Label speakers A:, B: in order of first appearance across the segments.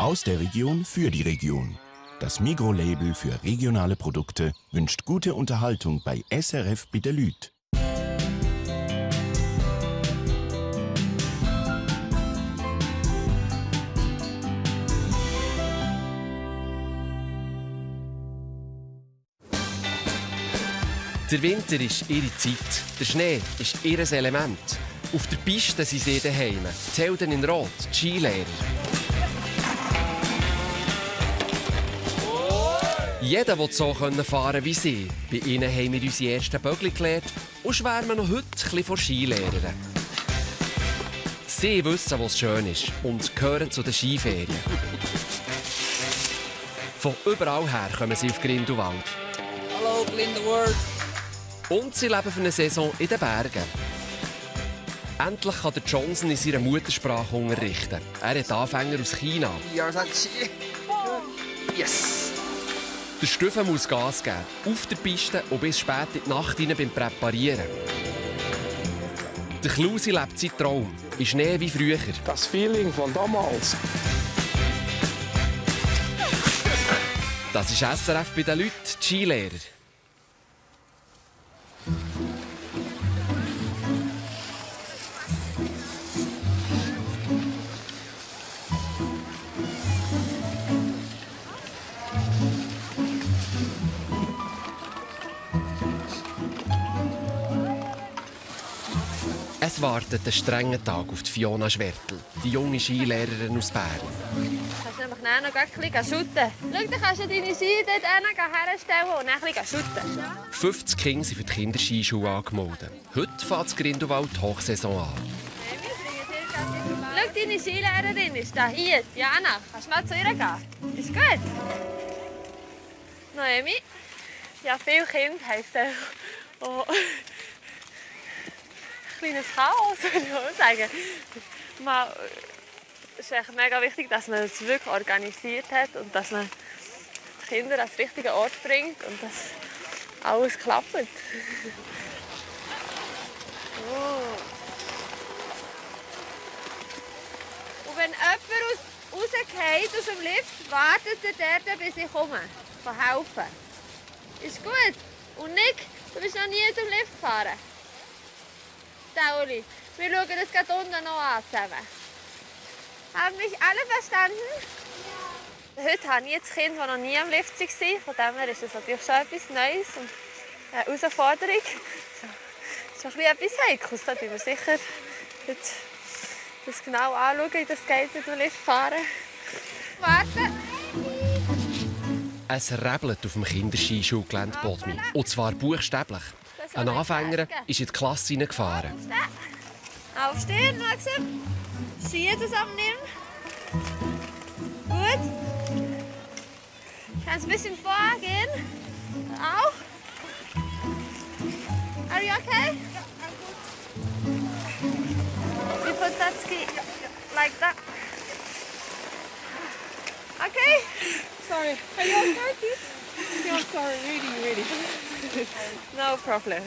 A: Aus der Region für die Region. Das Migros-Label für regionale Produkte wünscht gute Unterhaltung bei SRF bei den Leuten.
B: Der Winter ist ihre Zeit, der Schnee ist ihr Element. Auf der Piste sind sie daheim, die Helden in Rot, die Skilehrer. Jeder will so fahren wie sie. Bei ihnen haben wir unsere ersten Bögli gelernt und schwärmen noch heute ein bisschen von Skilehrern. Sie wissen, was schön ist und gehören zu den Skiferien. Von überall her kommen sie auf Grindelwald.
C: Hallo Grindelwald.
B: Und sie leben für eine Saison in den Bergen. Endlich kann der Johnson in seiner Muttersprache unterrichten. Er hat Anfänger aus China.
C: Yes!
B: Der Stiefel muss Gas geben, auf der Piste und bis spät in die Nacht hinein beim Präparieren. Der Klusi lebt seinen Traum, in Schnee wie früher.
D: Das Feeling von damals.
B: Das ist SRF bei den Leuten, die Skilehrer. Es wartet ein strenger Tag auf die Fiona Schwertl, die junge Skilehrerin aus Bern.
E: Kannst du nämlich noch ein bisschen shooten. Schau, dann kannst du deine Ski dort herstellen und dann ein bisschen shooten. 50
B: Kinder sind für die Kinderskischule angemeldet. Heute fängt das Grindelwald die Hochsaison an.
E: Schau, deine Skilehrerin ist da hier, Jana. Kannst du mal zu ihr gehen? Ist gut? Noemi? Ja, viele Kinder heisst er. Oh. Kleines Chaos, würde ich auch sagen. Es ist echt mega wichtig, dass man es wirklich organisiert hat und dass man die Kinder an den richtigen Ort bringt und dass alles klappt. Oh. Und wenn jemand rausgeht aus dem Lift, wartet er, bis ich komme. Helfen. Ist gut. Und Nick, du bist noch nie aus dem Lift gefahren. Tauli, wir schauen das gerade unten noch an zusammen. Haben mich alle verstanden? Ja. Heute habe ich jetzt Kinder, die noch nie am Lift waren. Von dem her ist das natürlich schon etwas Neues und eine Herausforderung. Das ist etwas Heikles. Da müssen wir sicher das genau anschauen, wie das geht mit dem Lift fahren. Warten!
B: Es rebelt auf dem Kinderskischulgelände Bodmi. Und zwar buchstäblich. Ein Anfänger ist in die Klasse hineingefahren.
E: Aufstehen, langsam. Skier zusammennehmen. Gut. Kannst ein bisschen vorgehen. Auch. Are you okay? You put that ski like that. Okay.
F: Sorry. Are you okay? Yeah, sorry. Really.
E: No problem.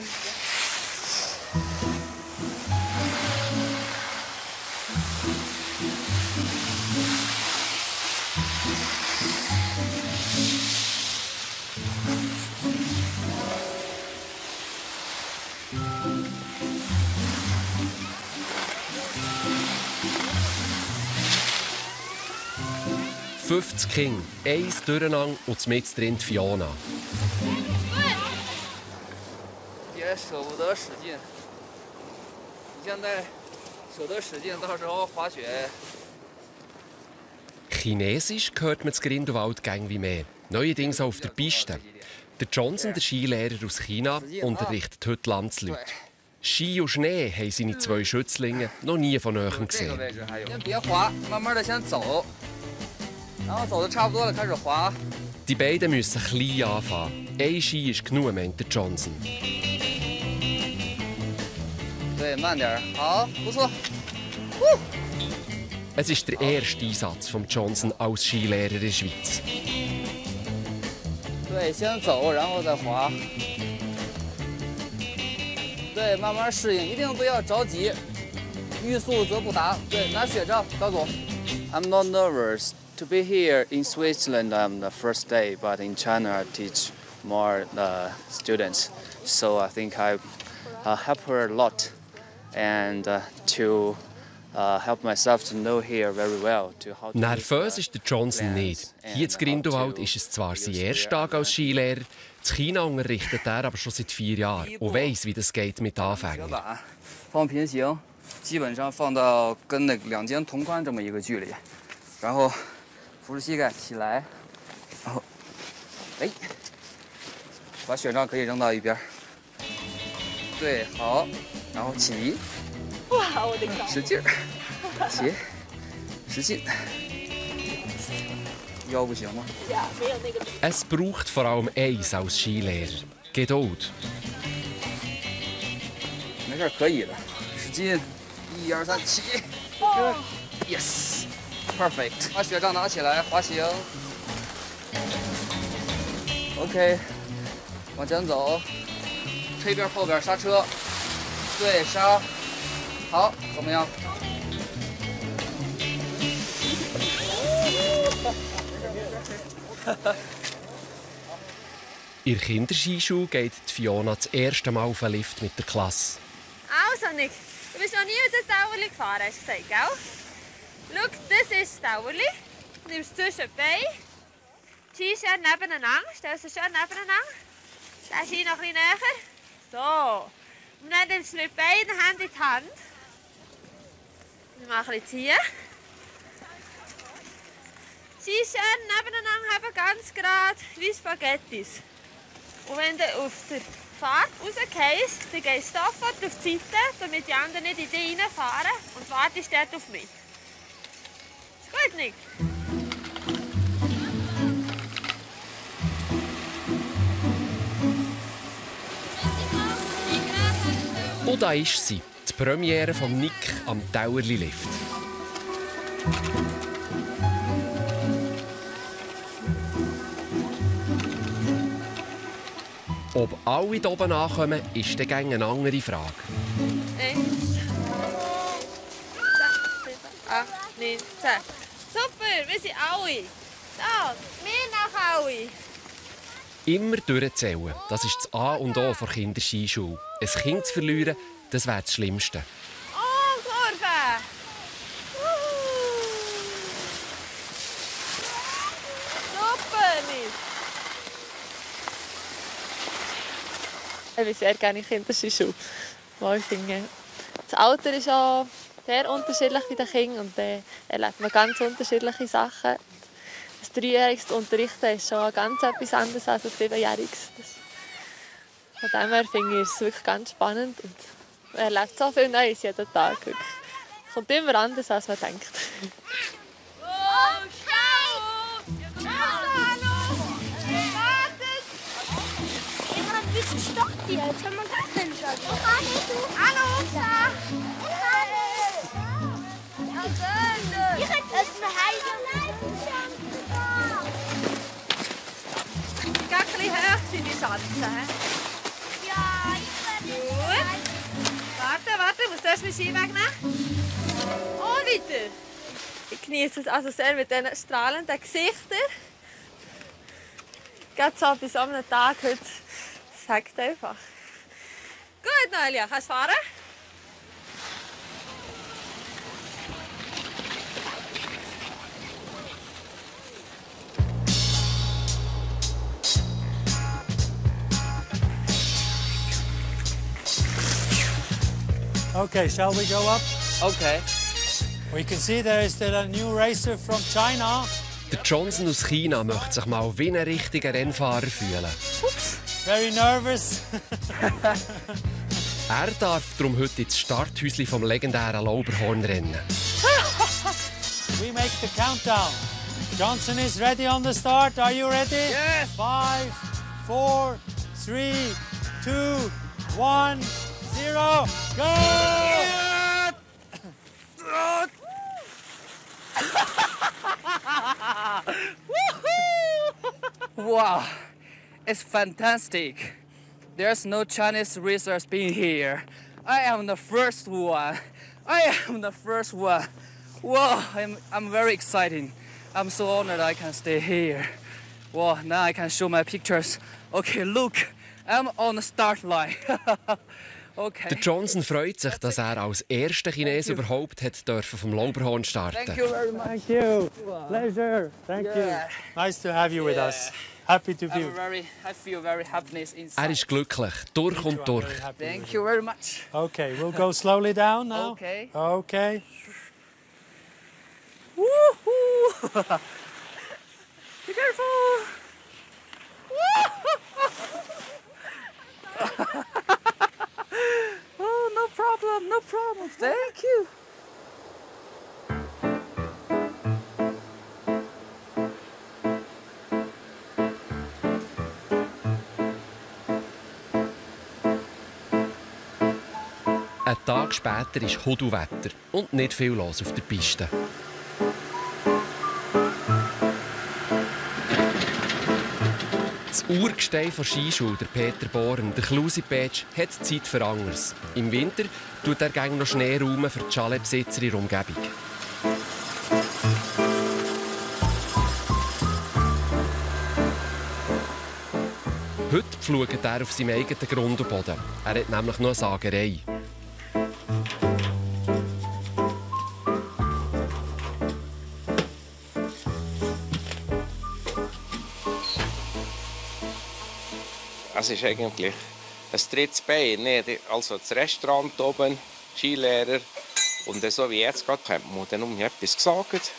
B: «50 Kinder, eins durcheinander und mit drin die Fiona.»
C: 别舍不得使劲，你现在舍得使劲，到时候滑雪。
B: Chinesisch hört man das Grindelwald gäng wie mehr. Neuerdings auch auf der Piste. Der Johnson, der Skilehrer aus China, unterrichtet heute Landsleute. Ski und Schnee haben seine zwei Schützlinge noch nie von nahem gesehen. Die beiden müssen klein anfangen. Ein Ski ist genug, meint der Johnson. Es ist der erste Einsatz von Johnson als Skilehrer in der Schweiz.
C: I'm not nervous. To be here in Switzerland, I'm the first day, but in China I teach more students. So I think I help her a lot, and to help myself to know here very well.
B: Nervös ist der Johnson nicht. Hier in Grindelwald ist es zwar sein erster Tag als Skilehrer, in China unterrichtet er aber schon seit 4 Jahren und weiss, wie das geht mit Anfängern.
C: 放平行，基本上放到跟那2肩同宽这么一个距离，然后扶着膝盖起来，然后，哎，把雪杖可以扔到一边。对，好，然后起，
F: 哇，我的天！
C: 使劲儿，起，使劲。腰不行吗？
F: Ja, 没有那个。
B: Es braucht vor allem eins als Skilehrer: Geduld.
C: 没事，可以的，使劲，1、2、3，起 ，yes， perfect。把雪杖拿起来，滑行。OK， 往前走，推边后边刹车，对，刹，好，怎么样？
B: In der Kinderskischule geht Fiona das erste Mal auf den Lift mit der Klasse.
E: Also, Nick, du bist noch nie mit dem Tauerli gefahren, hast du gesagt, gell? Schau, das ist das Tauerli. Du nimmst zwischen die Beine, die Ski schön nebeneinander, stellst sie schön nebeneinander. Den Ski noch ein bisschen näher. So. Und dann nimmst du mit beiden Händen in die Hand. Wir machen ein bisschen ziehen. Ski schön nebeneinander haben, ganz gerade, wie Spaghettis. Und wenn du auf der Fahrt rausgehst, dann gehst du sofort auf die Seite, damit die anderen nicht in dich reinfahren und wartest dort auf mich. Ist gut, Nick?
B: Und da ist sie, die Premiere von Nick am Tauerli-Lift. Ob alle hier oben ankommen, ist dann eine andere Frage.
E: 1, 2, 7, 8, 9, 10. Super, wir sind alle. Da, wir nach alle.
B: Immer durchzählen, das ist das A und O der Kinderskischule. Ein Kind zu verlieren, das wäre das Schlimmste.
E: Oh, Kurve! Super, Nick.
F: Ich bin sehr gerne in der Kinderskischule. Ich finde, das Alter ist auch sehr unterschiedlich bei den Kindern und dann erlebt man ganz unterschiedliche Sachen. Ein 3-jähriges Unterrichten ist schon ganz etwas anderes als ein 7-jähriges. Von dem her finde ich es wirklich ganz spannend und man erlebt so viel Neues jeden Tag. Es kommt immer anders, als man denkt.
E: Oh, ciao! Ciao, hallo! Wartet!
G: Ich habe ein bisschen Stock hier, jetzt haben wir gar keinen Stock.
E: Hallo, Upsa! Ja, schön!
G: Ich hätte eine Heide.
E: Die gehen ein bisschen hoch, seine Schatten.
G: Ja, ich werde
E: Gut. Warte, ich muss zuerst meinen Ski wegnehmen. Und weiter. Ich genieße es also sehr mit diesen strahlenden Gesichtern. Gerade so bei so einem Tag heute. Das sagt einfach. Gut, Noelia, kannst du fahren?
H: Okay, shall we go up?
C: Okay.
H: We can see there is still a new racer from China.
B: Der Johnson aus China möchte sich mal wie ein richtiger Rennfahrer fühlen.
H: Very nervous.
B: Er darf darum heute ins Starthäuschen vom legendären Lauberhornrennen.
H: We make the countdown. Johnson is ready on the start. Are you ready?
C: Yes.
H: 5, 4, 3, 2, 1, 0, go!
C: Wow, it's fantastic. There's no Chinese racers being here. I am the first one. I am the first one. Wow, I'm very excited. I'm so honored I can stay here. Wow, now I can show my pictures. Okay, look, I'm on the start line. Okay.
B: Der Johnson freut sich, dass er als erster Chines überhaupt vom Lauberhorn starten.
C: Thank you very much.
H: Thank you. Pleasure. Thank you. Nice to have you with us. Happy to be.
C: I feel very happiness inside.
B: Er ist glücklich, durch und durch.
C: Thank you very much.
H: Okay, we'll go slowly down now.
C: Okay.
H: Okay.
C: Woohoo! Be careful! Oh, no problem, no problem. Thank you.
B: Ein Tag später ist Hudelwetter und nicht viel los auf der Piste. Das Urgestein der Skischule, der Peter Bohren, der Klusi-Petsch, hat Zeit für anderes. Im Winter tut er gerne noch Schnee räumen für die Chaletbesitzer in der Umgebung. Heute pflügt er auf seinem eigenen Grund und Boden. Er hat nämlich noch eine Sagerei.
I: Es ist eigentlich ein drittes Bein. Also das Restaurant oben, Skilehrer. Und so wie jetzt gerade, hat man dann um etwas gesagt.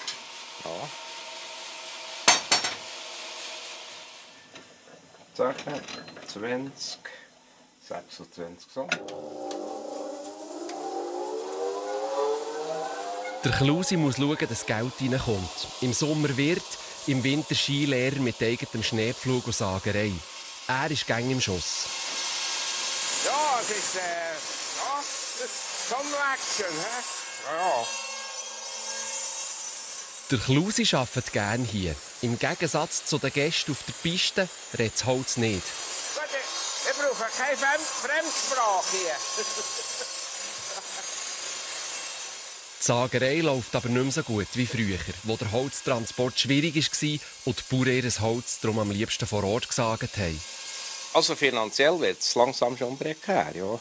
I: Ja. Zack, 20, 26 so.
B: Der Klusi muss schauen, dass Geld reinkommt. Im Sommer Wirt, im Winter Skilehrer mit eigenem Schneepflug und Sagerei. Er ist gäng im Schuss.
I: Ja, es ist, ja, das ist schon noch Action, he? Ja.
B: Der Klusi arbeitet gerne hier. Im Gegensatz zu den Gästen auf der Piste redet das Holz nicht.
I: Gut, wir brauchen keine Fremdsprache hier.
B: Die Sagerei läuft aber nicht mehr so gut wie früher, wo der Holztransport schwierig war und die Bauern ihr Holz darum am liebsten vor Ort gesagt haben.
I: Also finanziell wird es langsam schon prekär, ja.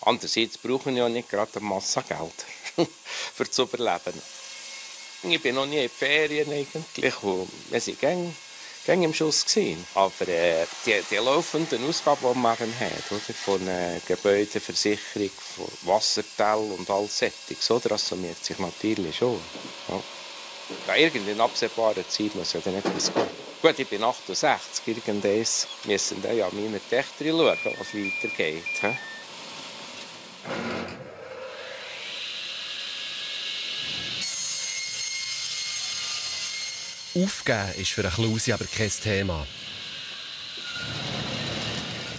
I: Andererseits brauchen wir ja nicht gerade eine Masse Geld für zu überleben. Ich bin noch nie in den Ferien eigentlich und wir waren gäng im Schuss gewesen. Aber die laufenden Ausgaben, die man hat, oder, von Gebäudeversicherung, von Wassertell und all Sättiges, oder, das summiert sich natürlich schon. Ja. Ja, in absehbarer Zeit muss ja dann etwas gehen. Gut, ich bin 68, irgendwann müssen dann ja meine Töchter schauen, was weitergeht. He?
B: Aufgeben ist für einen Klusi aber kein Thema.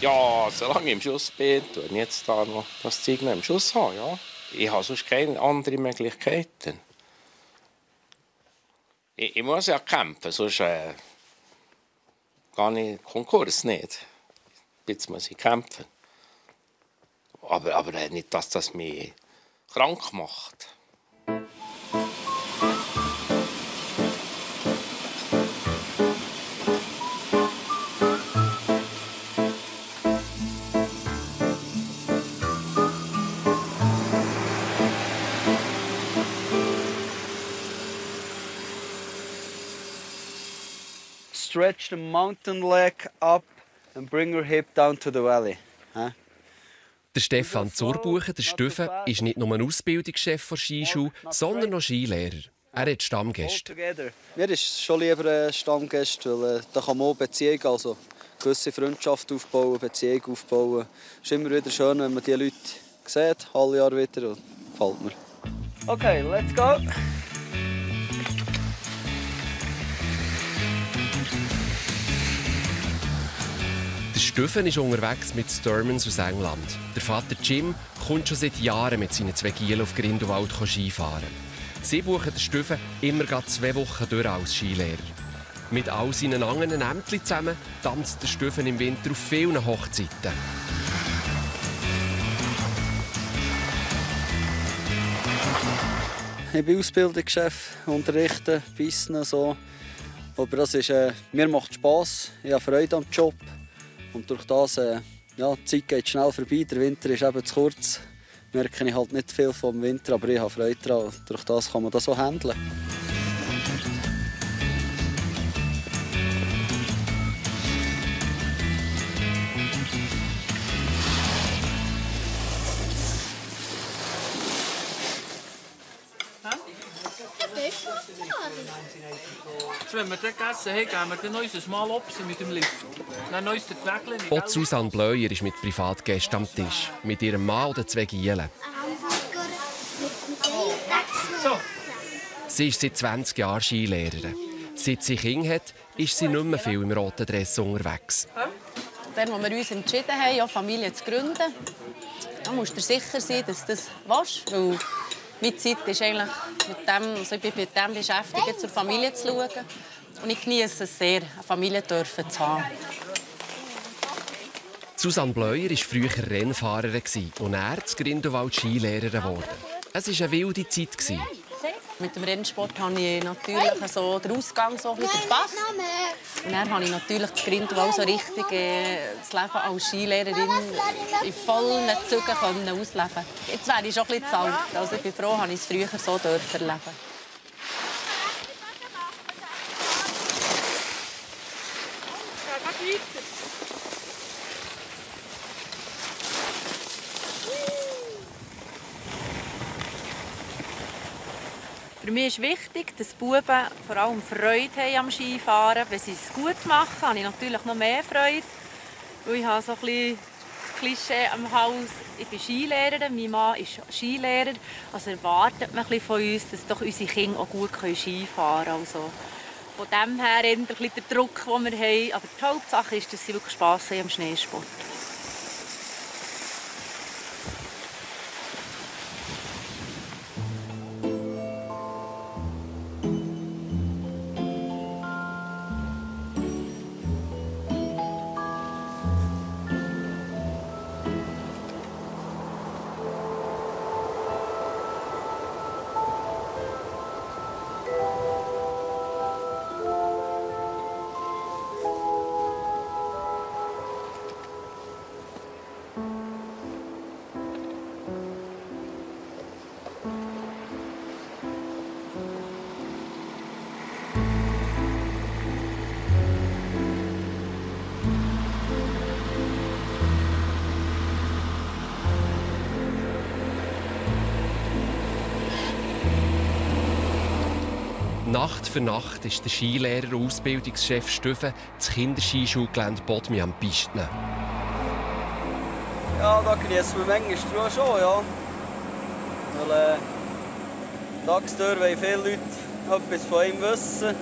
I: Ja, solange ich im Schuss bin, tue ich jetzt da noch das Zeug noch im Schuss haben, ja. Ich habe sonst keine anderen Möglichkeiten. Ich muss ja kämpfen, sonst gehe ich Konkurs nicht. Jetzt muss ich kämpfen. Aber nicht, dass das mich krank macht.
C: Stretch the mountain leg up and bring your hip down to the valley. Huh?
B: Der Stefan Zurbuchen, der Stüffen, ist nicht nur ein Ausbildungschef der Skischule, sondern auch Skilehrer. Er hat Stammgäste.
C: Mir ist schon lieber ein Stammgast, weil da kann man auch Beziehungen, also gewisse Freundschaft aufbauen, Beziehung aufbauen. Es ist immer wieder schön, wenn man diese Leute sieht, alle Jahre wieder. Und gefällt mir. Okay, let's go.
B: Der Stüffen ist unterwegs mit Sturmans aus England. Der Vater Jim kommt schon seit Jahren mit seinen 2 Gielen auf Grindelwald Skifahren. Sie buchen den Stüffen immer 2 Wochen durch als Skilehrer. Mit all seinen anderen Ämtern zusammen tanzt der Stüffen im Winter auf vielen Hochzeiten.
J: ich bin Ausbildungschef, unterrichte, Bissen so. Aber das ist, mir macht Spass, ich habe Freude am Job. Und durch das, die Zeit geht schnell vorbei, der Winter ist eben zu kurz. Merke ich halt nicht viel vom Winter, aber ich habe Freude daran. Durch das kann man das so handeln.
K: Wenn wir das gegessen haben, geben wir dann unser Mal Obst mit dem Lift. Dann uns den Wägeln.
B: Auch Susanne Bleuer ist mit Privatgästen am Tisch. Mit ihrem Mann oder 2 Gielen. Sie ist seit 20 Jahren Skilehrerin. Seit sie Kinder hat, ist sie nicht mehr viel im roten Dress unterwegs.
L: Dann, als wir uns entschieden haben, eine Familie zu gründen, dann musst du sicher sein, dass du das willst. Weil meine Zeit ist eigentlich mit dem, also ich bin mit dem beschäftigt, zur Familie zu schauen. Und ich genieße es sehr, eine Familie zu haben.
B: Susanne Bleuer war früher Rennfahrerin und er in Grindelwald Skilehrerin geworden. Es war eine wilde Zeit.
L: Mit dem Rennsport habe ich natürlich so den Ausgang so verpasst. Und dann habe ich natürlich das Grindelwald so richtig das Leben als Skilehrerin in vollen Zügen ausleben. Jetzt wäre ich schon ein bisschen zu alt. Also ich bin froh, dass ich es früher so erleben. Für mich ist wichtig, dass die Buben vor allem Freude haben am Skifahren. Wenn sie es gut machen, habe ich natürlich noch mehr Freude. Weil ich habe so ein bisschen Klischee am Haus. Ich bin Skilehrerin, mein Mann ist Skilehrer. Also erwartet man von uns, dass doch unsere Kinder auch gut Skifahren können. Also von dem her ein bisschen der Druck, den wir haben. Aber die Hauptsache ist, dass sie wirklich Spass haben am Schneesport.
B: Nacht für Nacht ist der Skilehrer und Ausbildungschef Steffen das Kinderskischulgelände Bodmi am Pisten.
J: Ja, da genießen wir manchmal schon, ja. Weil tagsüber wollen viele Leute etwas von ihm wissen.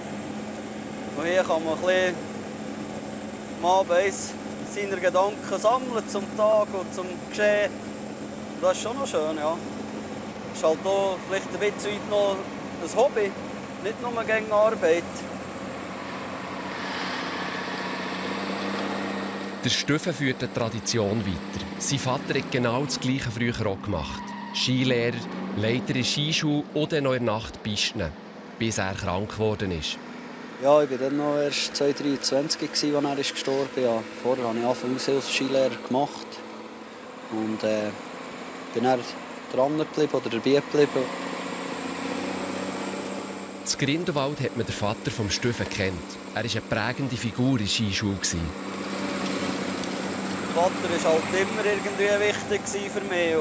J: Und hier kann man ein bisschen am Abend seine Gedanken sammeln zum Tag und zum Geschehen. Das ist schon noch schön, ja. Es ist halt auch vielleicht ein bisschen noch ein Hobby. Nicht nur gegen Arbeit.
B: Der Steffen führt die Tradition weiter. Sein Vater hat genau das Gleiche früher auch gemacht. Skilehrer, Leiter in Skischule und dann noch in der Nacht Pisten, bis er krank geworden ist.
J: Ja, ich war dann noch erst 23, als er gestorben ist. Ja, vorher habe ich Aushilfs-Skilehrer gemacht. Und bin dann dran geblieben oder dabei geblieben.
B: In Grindelwald hat man den Vater vom Steffen kennt. Er war eine prägende Figur in der Skischule.
J: Der Vater war halt immer irgendwie wichtig für mich.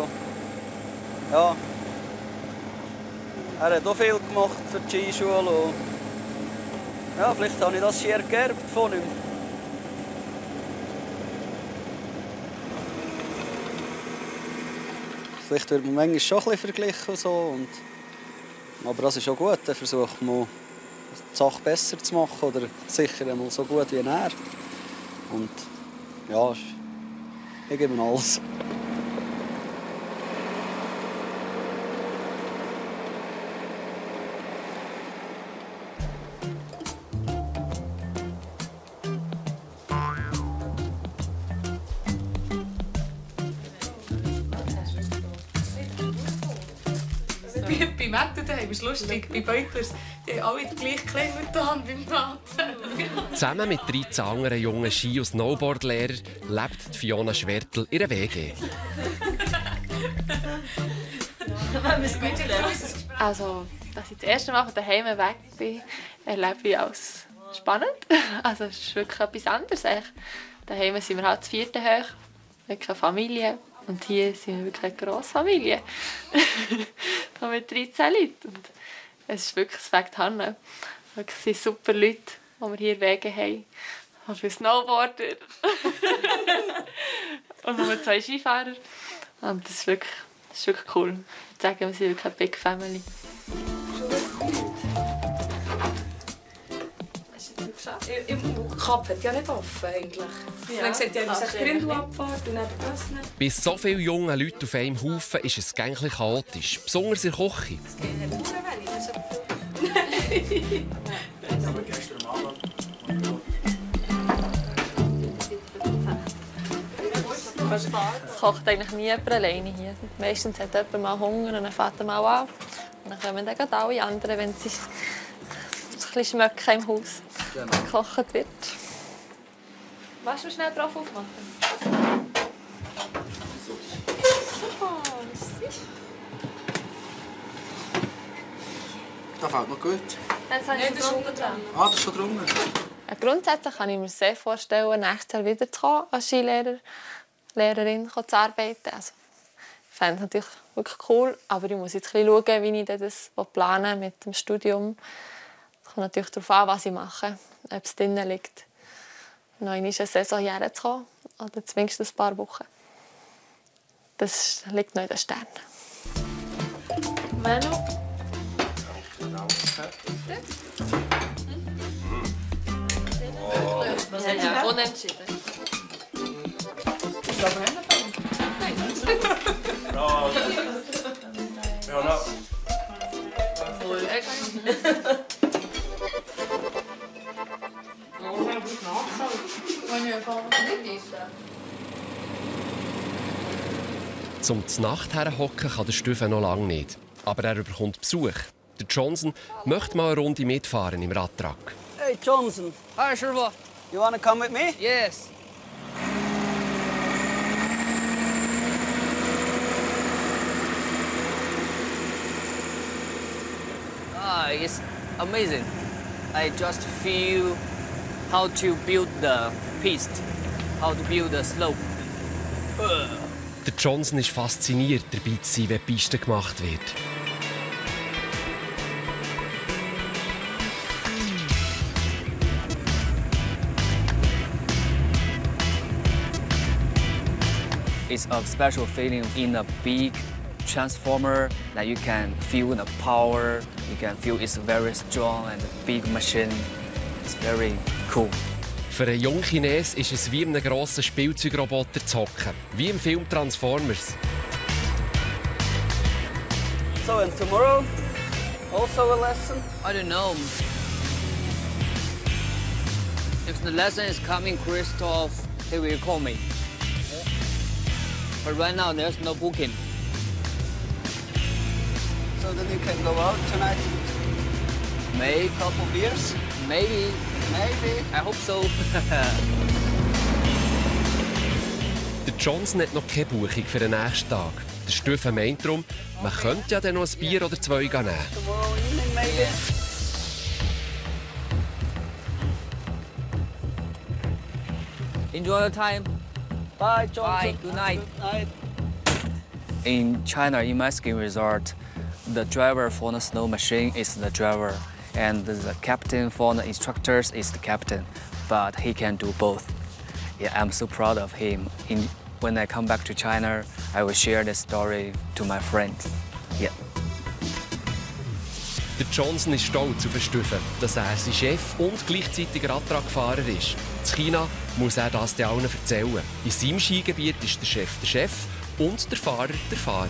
J: Ja. Er hat auch viel gemacht für die Skischule. Ja, vielleicht habe ich das Ski geerbt von ihm. Vielleicht wird man manchmal schon ein bisschen verglichen. So. Aber das ist auch gut, dann versucht man, die Sache besser zu machen oder sicher einmal so gut wie er. Und ja, ich gebe ihm alles.
M: wie bei Mathe daheim, ist lustig. Bei Beutlers, die haben alle den gleichen Klemmer an beim Mathe.
B: Zusammen mit 13 anderen jungen Ski- und Snowboardlehrern lebt Fiona Schwertl in einer WG.
F: Also, dass ich das erste Mal von daheim weg bin, erlebe ich als spannend. Also, es ist wirklich etwas anderes. Daheim sind wir halt das 4. hoch, wirklich eine Familie. Und hier sind wir wirklich eine Grossfamilie. Mit 13 Leuten. Und es ist wirklich das Weg Hanne. Es sind super Leute, die wir hier Wege haben. Und für Snowboarder. Und nur 2 Skifahrer. Und das ist wirklich cool. Ich würde sagen, wir sind wirklich eine Big Family.
M: Im Kap hat ja nicht offen eigentlich. Ja, dann sieht ja eine Grindelabfahrt und dann das nicht.
B: Bei so vielen jungen Leuten auf einem Haufen ist es gänglich chaotisch, besonders in der Küche.
F: Es kocht eigentlich nie jemand alleine hier. Meistens hat jemand mal Hunger und dann fährt er mal an. Und dann kommen dann alle anderen, wenn sie ein bisschen schmecken im Haus gekocht wird. Willst du schnell drauf aufmachen?
N: Das fällt noch gut.
F: Das ist drunter dran.
N: Ah, das ist schon drunter.
F: Grundsätzlich kann ich mir sehr vorstellen, nächstes Jahr wiederzukommen als Skilehrer, Lehrerin zu arbeiten. Also, ich fände es natürlich wirklich cool, aber ich muss jetzt ein bisschen schauen, wie ich das planen mit dem Studium. Es kommt natürlich darauf an, was ich mache, ob es drin liegt, noch in eine Saison hierher zu kommen oder zumindest ein paar Wochen. Das liegt noch in den Sternen. Manu? Ja, unentschieden.
M: Ich glaube,
B: Zum Znacht herhocken kann der Stüffel noch lange nicht. Aber er bekommt Besuch. Der Johnson möchte mal eine Runde mitfahren im Radtrag.
J: Hey Johnson.
C: Hi, Shifu.
J: You wanna come with me?
C: Yes. It's amazing. I just feel how to build the piste, how to build the slope.
B: Der Johnson ist fasziniert, dabei zu sein, wenn die Piste gemacht wird.
C: It's a special feeling in a big transformer that you can feel the power, you can feel it's very strong and big machine. It's very cool.
B: Für einen jungen Chines ist es wie in einem grossen Spielzeugroboter zu hocken, wie im Film Transformers.
J: So and tomorrow, also a lesson?
C: I don't know. If the lesson is coming, Christoph, he will call me. But right now, there's no booking.
J: So then you can go out tonight?
C: Maybe.
J: Couple beers?
C: Maybe.
J: Maybe.
C: I hope so.
B: Der Johnson hat noch keine Buchung für den nächsten Tag. Der Stüffel meint darum, man könnte ja dann noch ein Bier oder 2 nehmen.
J: Tomorrow evening, maybe.
C: Enjoy your time.
J: Bye, Johnson.
C: Bye. Good night.
J: Good night.
C: In China, in my ski resort, the driver for the snow machine is the driver, and the captain for the instructors is the captain. But he can do both. Yeah, I'm so proud of him. When I come back to China, I will share this story to my friends. Yeah.
B: Der Johnson ist stolz auf den Stüffel, dass er sein Chef und gleichzeitig Radtragfahrer ist. In China muss er das den allen erzählen. In seinem Skigebiet ist der Chef und der Fahrer der Fahrer.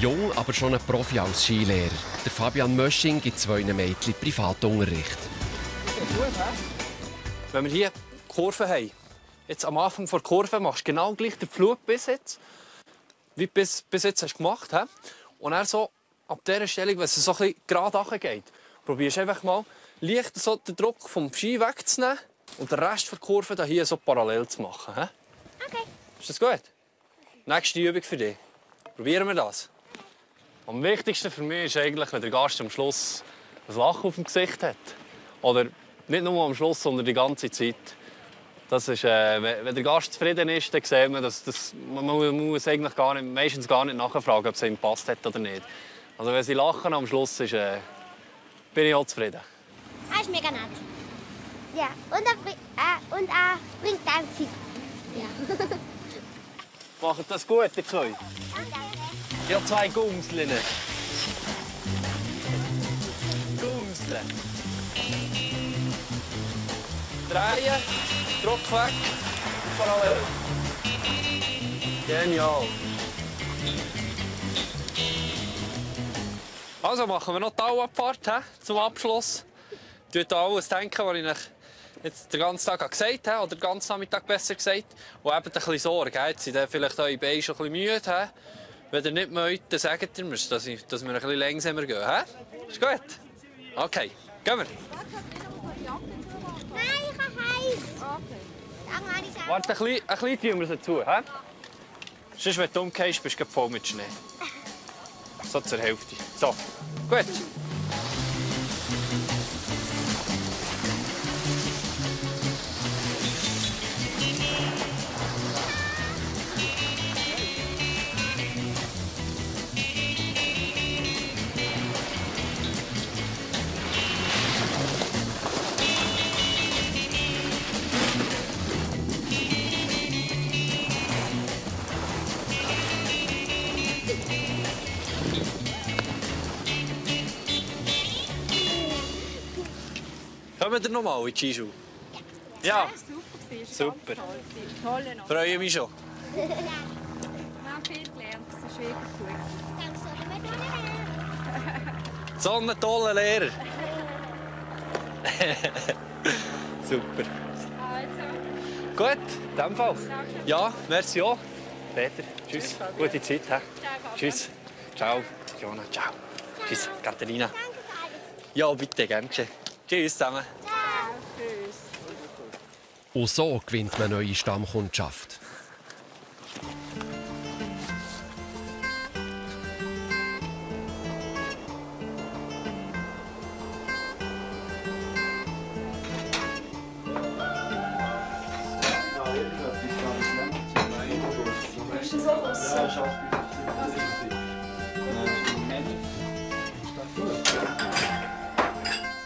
B: Jung, aber schon ein Profi als Skilehrer. Der Fabian Mösching gibt 2 Mädchen Privatunterricht.
N: Wenn wir hier Kurven haben, jetzt am Anfang der Kurve machst du genau gleich den Flug bis jetzt, wie du bis jetzt hast gemacht hast. Und dann so ab dieser Stellung, wenn es so ein bisschen gerade runtergeht, probierst du einfach mal leicht so den Druck vom Ski wegzunehmen und den Rest der Kurve hier so parallel zu machen. He?
G: Okay.
N: Ist das gut? Nächste Übung für dich. Probieren wir das. Am wichtigsten für mich ist eigentlich, wenn der Gast am Schluss ein Lachen auf dem Gesicht hat. Oder nicht nur am Schluss, sondern die ganze Zeit. Das ist, wenn der Gast zufrieden ist, dann sieht man, dass man muss eigentlich meistens gar nicht nachfragen, ob es ihm passt hat oder nicht. Also wenn sie lachen am Schluss, bin ich auch zufrieden.
G: Ah, ist mega nett. Ja, und er springt ganz viel. Ja.
N: Macht das gut, ihr zwei? Ich habe 2 Gumseln. Gumseln. Drehen, Druck weg, parallel. Genial. Also machen wir noch die Talabfahrt zum Abschluss. Ich tue alles denken, was ich euch jetzt den ganzen Tag gesagt habe, oder den ganzen Nachmittag besser gesagt. Und eben ein bisschen Sorge. Jetzt sind vielleicht eure Beine schon ein bisschen müde. Wenn ihr nicht mögt, dann sagt ihr mir, dass wir ein bisschen langsamer gehen. Ist gut? Okay, gehen wir.
G: Nein, ich habe heiß.
N: Warte, ein bisschen tun wir sie zu. Sonst, wenn du umgehst, bist du voll mit Schnee. So zur Hälfte. So, gut. Kommen wir noch mal in die Skischuhe? Ja. Super. Freue mich schon.
G: Ich habe viel gelernt, das ist wirklich gut.
N: So ein toller Lehrer. Super. Gut, in dem Fall. Ja, merci auch. Peter, tschüss. Gute Zeit. Tschüss. Ciao. Fiona, ciao. Tschüss, Katharina. Ja, bitte, gern geschehen. Tschüss zusammen.
B: Und so gewinnt man neue Stammkundschaft.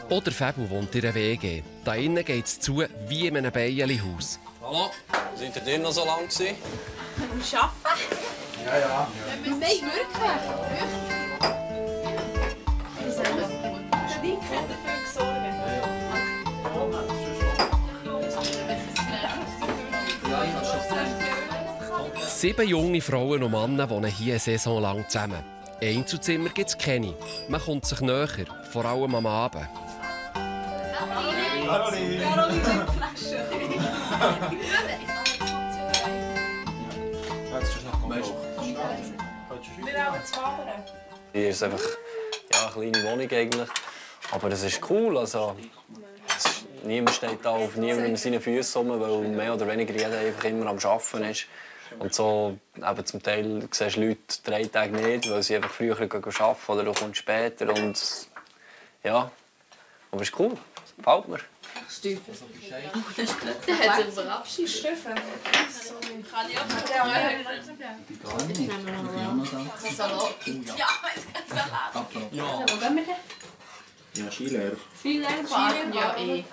B: Oder Fabio wohnt in einer WG. Da innen geht es zu wie in einem Bienenhaus.
N: Hallo, seid ihr denn noch so lange gewesen?
L: Am Arbeiten?
N: Ja, ja.
L: Wir müssen wirklich.
B: Sieben junge Frauen und Männer wohnen hier eine Saison lang zusammen. Einzelzimmer gibt es keine. Man kommt sich näher, vor allem am Abend.
G: Caroline!
M: Caroline, Flasche! Wir haben zwei.
N: Hier ist einfach eine kleine Wohnung eigentlich. Aber es ist cool. Also, niemand steht da auf niemandem seine Füße rum, weil mehr oder weniger jeder einfach immer am Arbeiten ist. Und so, eben zum Teil siehst du Leute 3 Tage nicht, weil sie einfach früher arbeiten oder du kommst später. Und, ja, aber es ist cool. Gefällt mir.
M: Stiefel. Der hat sich über Abschiedsstiefel. Kann ich auch Salat. Ja, Salat.
O: Ja.
M: Wo gehen wir denn?
O: Ja, Skilehrer.
M: Skilehrer? Ja, eh.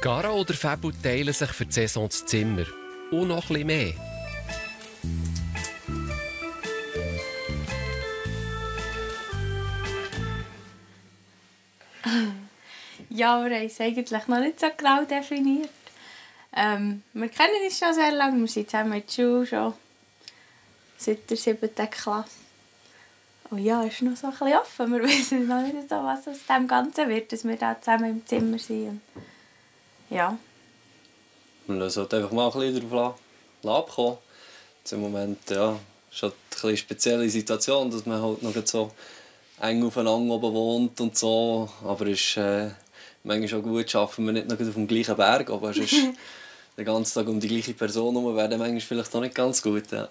B: Gara oder Fabio teilen sich für die Saison das Zimmer. Und noch etwas mehr.
O: Ja, wir haben es eigentlich noch nicht so genau definiert. Wir kennen uns schon sehr lange, wir sind zusammen in der Schule schon seit der 7. Klasse. Und ja, es ist noch so ein bisschen offen. Wir wissen noch nicht so, was aus dem Ganzen wird, dass wir da zusammen im Zimmer sind. Ja.
P: Wir lassen halt einfach mal ein bisschen darauf abkommen. Jetzt im Moment ja, ist halt eine spezielle Situation, dass man halt noch so eng aufeinander oben wohnt und so. Aber es ist manchmal auch gut, schaffen wir nicht noch auf dem gleichen Berg. Aber sonst den ganzen Tag um die gleiche Person herum wäre manchmal vielleicht auch nicht ganz gut. Ja.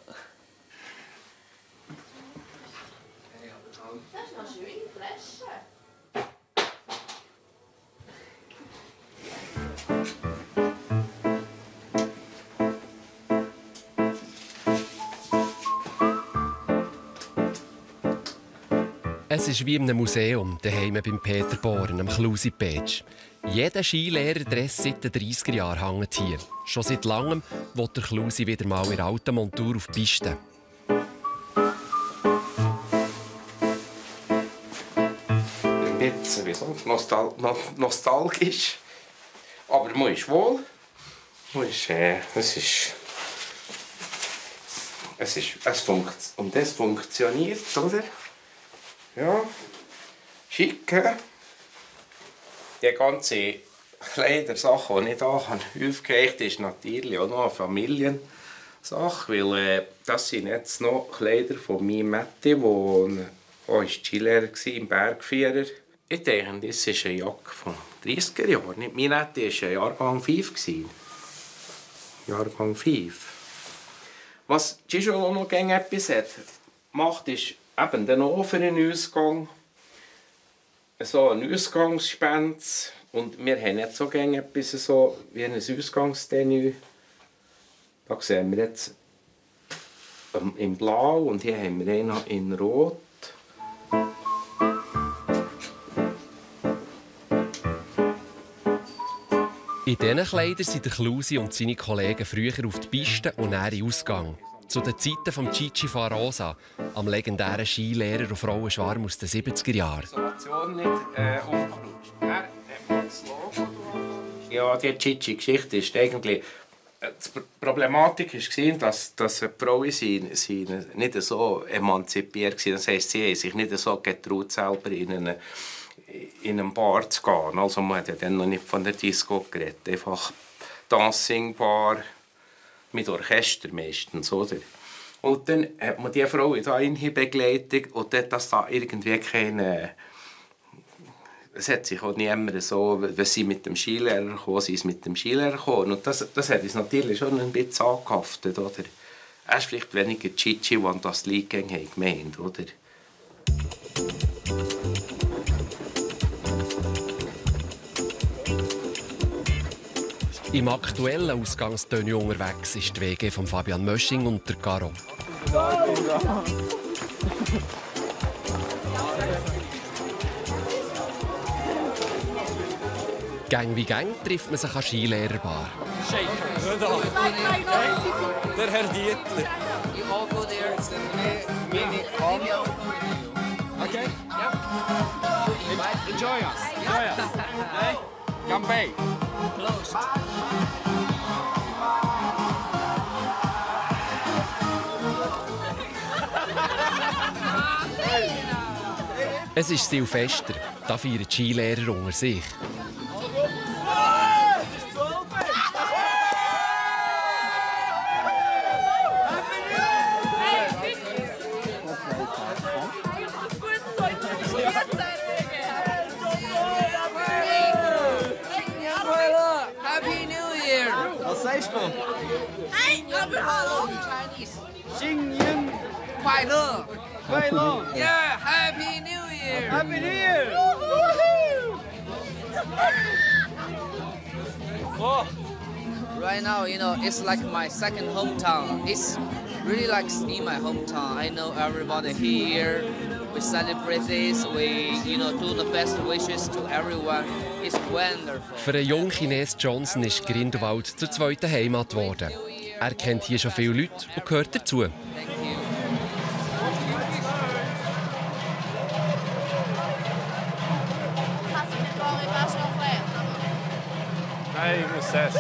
B: Es ist wie in einem Museum, daheim beim Peter Bohren, am Klusi-Petsch. Jeder Skilehrerdress seit den 30er Jahren hängt hier. Schon seit langem will der Klusi wieder mal in alter Montur auf die Piste.
I: Ein bisschen wieso? Nostalgisch. Aber man ist wohl. Und das funktioniert, oder? Ja, schick. Die ganze Kleidersache, die ich hier aufgehängt habe, ist natürlich auch noch eine Familiensache. Weil das sind jetzt noch Kleider von meinem Matti, der auch Skilehrer war im Bergführer. Ich denke, das ist eine Jacke von 30er Jahren. Mein Matti war Jahrgang 5. Jahrgang 5. Was Gijol noch etwas macht, ist eben dann auch für einen Ausgang so ein Ausgangsspens. Und wir haben jetzt so etwas so wie ein Ausgangsdenü. Da sehen wir jetzt in Blau und hier haben wir einen in Rot.
B: In diesen Kleidern sind der Klusi und seine Kollegen früher auf die Piste und dann in Ausgang. Zu den Zeiten von Gigi Farosa, am legendären Skilehrer und Frauenschwarm aus den 70er Jahren.
I: Ja, die Gigi-Geschichte ist eigentlich... Die Problematik war, dass die Frauen nicht so emanzipiert waren. Das heisst, sie haben sich nicht so getraut, selber in einen Bar zu gehen. Also man hat ja dann noch nicht von der Disco geredet. Einfach Dancing-Bar mit Orchester meistens, oder? Und dann hat man die Frau da in Begleitung und dort, dass da irgendwie keine... Es hat sich auch niemand so, wenn sie mit dem Skilehrer gekommen sind, mit dem Skilehrer gekommen. Und das hat uns natürlich schon ein bisschen angehaftet, oder? Er ist vielleicht weniger Gigi, die das Lied gemeint, oder?
B: Im aktuellen Ausgangstöne unterwegs ist die WG von Fabian Mösching und der Caro. Gang wie Gang trifft man sich an der Skilehrerbar.
Q: Der Herr Dietler. Okay? Enjoy us. Hey? Campbell. Close.
B: Es ist Silvester. Da feiern die Skilehrer unter sich.
Q: Happy New Year! Was sagst du? Hey, aber hallo! Xinyan! Weile! Weile! Yeah, Happy New Year! Happy New Year!
R: Oh. Right now, you know, it's like my second hometown. It's really like in my hometown. I know everybody here. We celebrate this. We, you know, do the best wishes to everyone. It's wonderful.
B: Für den jungen Chines Johnson ist Grindelwald zur zweiten Heimat geworden. Er kennt hier schon viele Leute und gehört dazu.
N: Nein, ich muss zuerst.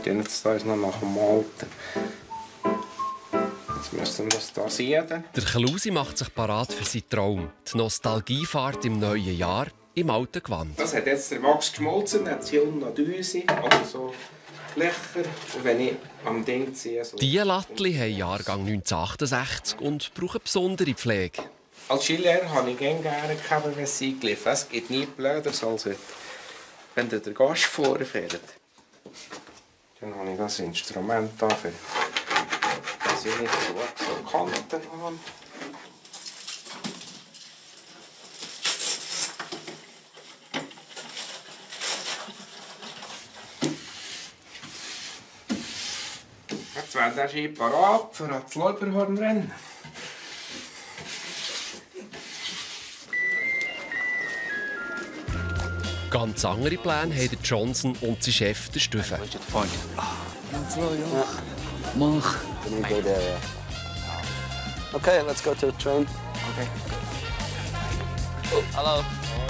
I: Jetzt da ist noch nach dem Alten. Jetzt müssen wir das hier sehen.
B: Der Klausi macht sich parat für seinen Traum. Die Nostalgiefahrt im neuen Jahr im alten Gewand.
I: Das hat jetzt der Wachs geschmolzen, dann hat es hier unten noch Düse oder so Löcher. Und wenn ich am Ding ziehe... So
B: diese Lattli haben Jahrgang 1968 und brauchen besondere Pflege.
I: Als Skilehrer habe ich gerne gehabt, wenn es eingeliefert. Es geht nie blöder, als wenn der Gast vorfährt. Dann habe ich das Instrument dafür, dass ich nicht so Kanten habe. Jetzt wäre der Ski parat für das Läuberhornrennen.
B: Ganz andere Pläne haben Johnson und sein Chef, der Stüffe.
J: Mach. Okay, let's go to the train.
C: Okay. Oh, hello.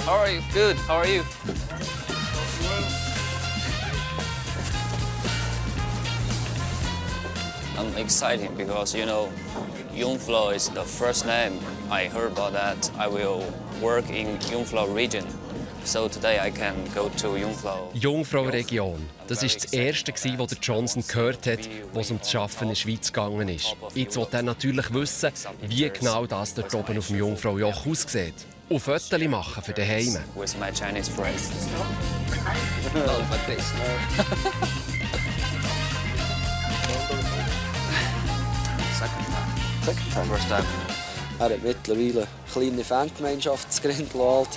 C: How are you? Good. How are you?
S: I'm excited because, you know, Jungfrau is the first name I heard about that. I will work in Jungfrau region. So today I can go to Jungfrau.
B: Jungfrau-Region. Das war das erste, das der Johnson gehört hat, als es um das Arbeiten in der Schweiz gegangen ist. Jetzt will er natürlich wissen, wie genau das dort oben auf dem Jungfraujoch aussieht. Und Fotos machen für daheim.
S: With my Chinese friends.
J: Second time. First time. Er hat mittlerweile eine kleine Fangemeinschaft in Grindelwald.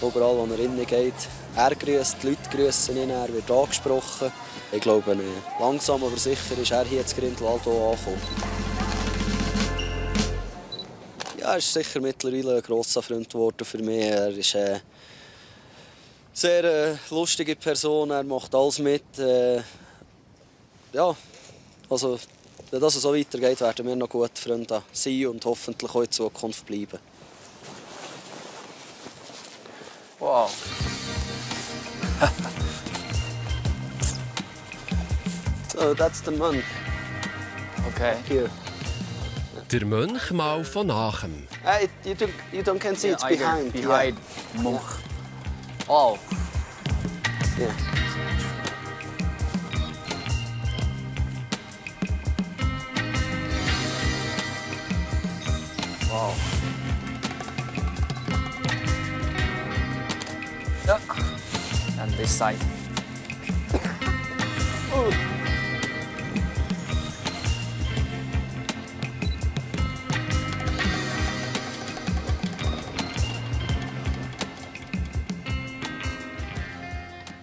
J: Überall, wo er hingeht, er grüßt, die Leute grüßen ihn, er wird angesprochen. Ich glaube, langsam aber sicher ist er hier in Grindelwald angekommen. Ja, er ist sicher mittlerweile ein grosser Freund geworden für mich. Er ist eine sehr lustige Person, er macht alles mit. Ja, also, wenn das so weitergeht, werden wir noch gute Freunde sein und hoffentlich auch in Zukunft bleiben.
C: Wow.
J: So, that's the monk.
C: Okay.
J: Here.
B: Der Mönch mal von nachem.
J: You don't can see, it's behind.
C: Behind.
J: Yeah.
C: Monk. Oh.
J: Yeah.
C: Wow. Yeah. And this side. Oh.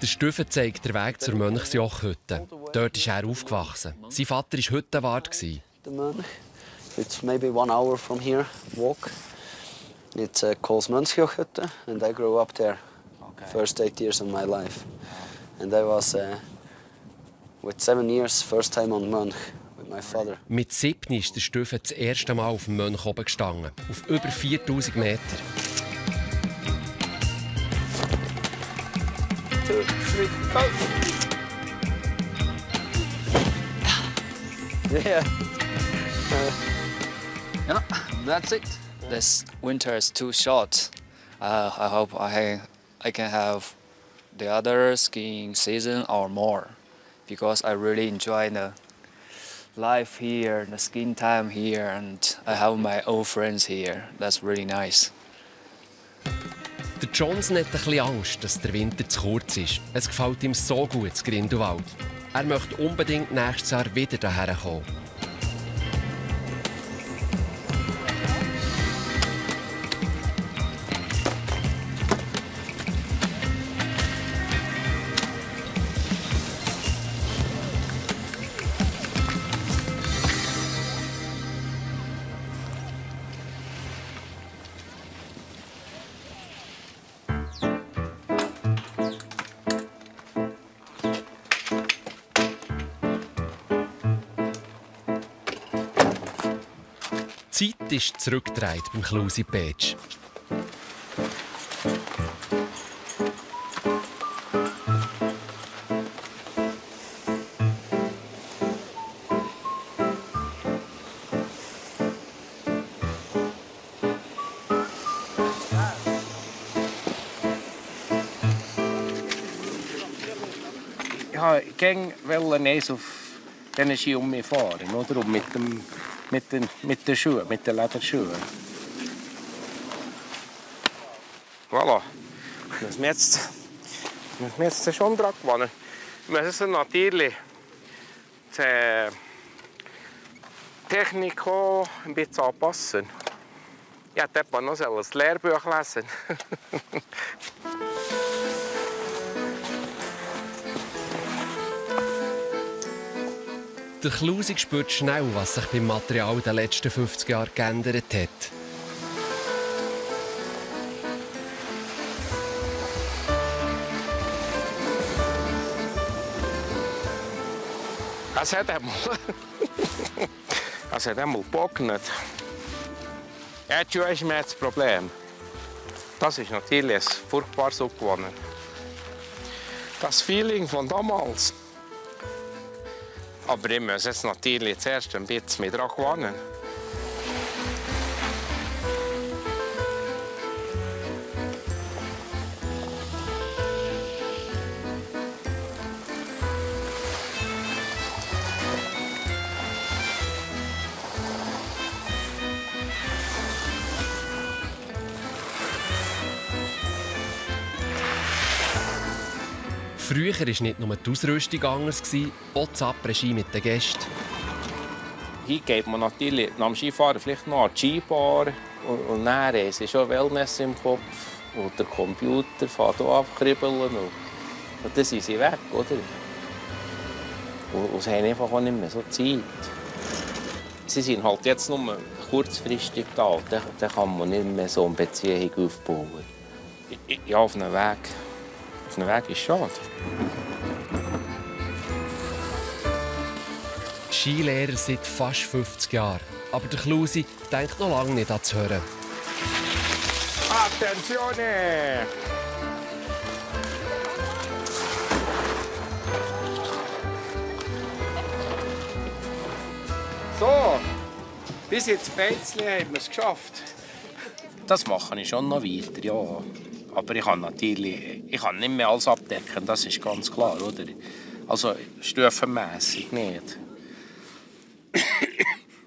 B: Der Stüffe zeigt den Weg zur Mönchsjochhütte. Dort ist er aufgewachsen. Sein Vater war Hüttenwart.
J: The Mönch. It's maybe 1 hour from here, walk. It's called Mönchsjochhütte, and I grew up there. First 8 years of my life. And I was with 7 years, first time on Mönch with my father.
B: Mit 7 ist der Stüffe das erste Mal auf dem Mönch oben gestanden. Auf über 4000 Meter.
J: 2, 3, go! Yeah.
C: Yeah, that's it.
S: This winter is too short. I hope I can have the other skiing season or more, because I really enjoy the
R: life here, the skiing time here, and I have my old friends here. That's really nice.
B: Der Johnson hat ein bisschen Angst, dass der Winter zu kurz ist. Es gefällt ihm so gut, das Grindelwald. Er möchte unbedingt nächstes Jahr wieder hierher kommen. Die Zeit ist zurückgedreht beim Klusi Petsch.
I: Ich wollte eins auf diesen Ski fahren, oder? Und mit den Schuhen, mit den Lederschuhen. Voilà. Das müssen wir jetzt schon dran gewonnen. Wir müssen natürlich die Technik auch ein bisschen anpassen. Ich hätte noch ein Lehrbuch lesen.
B: Der Klusi spürt schnell, was sich beim Material in den letzten 50 Jahren geändert hat.
I: Es hat einmal getrocknet. Jetzt ist mir das Problem. Das ist natürlich ein furchtbares Gewonnen. Das Feeling von damals. Aber ich muss jetzt natürlich zuerst ein bisschen mit dran gewonnen.
B: Früher war nicht nur die Ausrüstung anders, auch das Après-Ski mit den Gästen.
I: Hier geht man natürlich nach dem Skifahren vielleicht noch an die Skibar und dann ist schon Wellness im Kopf. Und der Computer fährt auch abkribbeln und dann sind sie weg, oder? Und sie haben einfach auch nicht mehr so Zeit. Sie sind halt jetzt nur kurzfristig da, dann kann man nicht mehr so eine Beziehung aufbauen. Ja, auf einem Weg. Auf einem Weg ist schade.
B: Skilehrer seit fast 50 Jahren. Aber der Klusi denkt noch lange nicht an das Hören.
I: Attenzione! So, bis ins Beizli haben wir es geschafft. Das mache ich schon noch weiter, ja. Aber ich kann nicht mehr alles abdecken, das ist ganz klar, oder? Also stufenmässig nicht.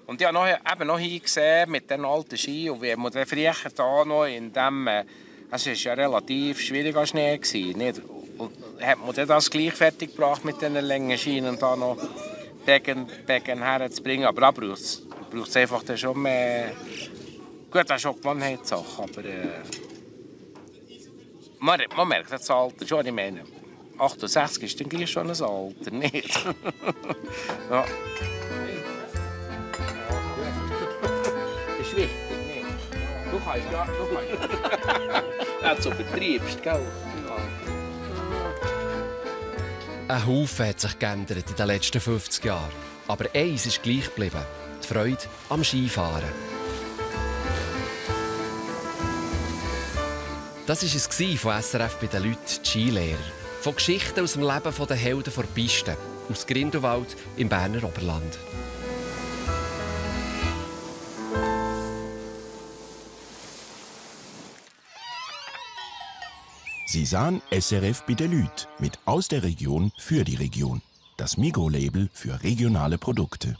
I: Und ich habe noch hingesehen mit den alten Ski und wie man den früher da noch in dem, es war ja relativ schwieriger Schnee gewesen, nicht? Und hat man das gleich fertig gebracht mit diesen langen Schienen da noch Becken herzubringen, aber da braucht es einfach dann schon mehr. Gut, das ist schon Gewohnheitssache, aber man merkt das Alter schon, ich meine, 68 ist dann gleich schon ein Alter, nicht? Ja. Das ist wichtig, nicht? Du kannst ja, wenn du übertreibst, gell?
B: Ein Haufen hat sich geändert in den letzten 50 Jahren. Aber eins ist gleich geblieben: die Freude am Skifahren. Das war es von SRF bei den Leuten, die Skilehrer. Von Geschichten aus dem Leben der Helden der Piste. Aus Grindelwald im Berner Oberland.
A: Sie sahen SRF bei den Leuten mit aus der Region für die Region. Das Migros-Label für regionale Produkte.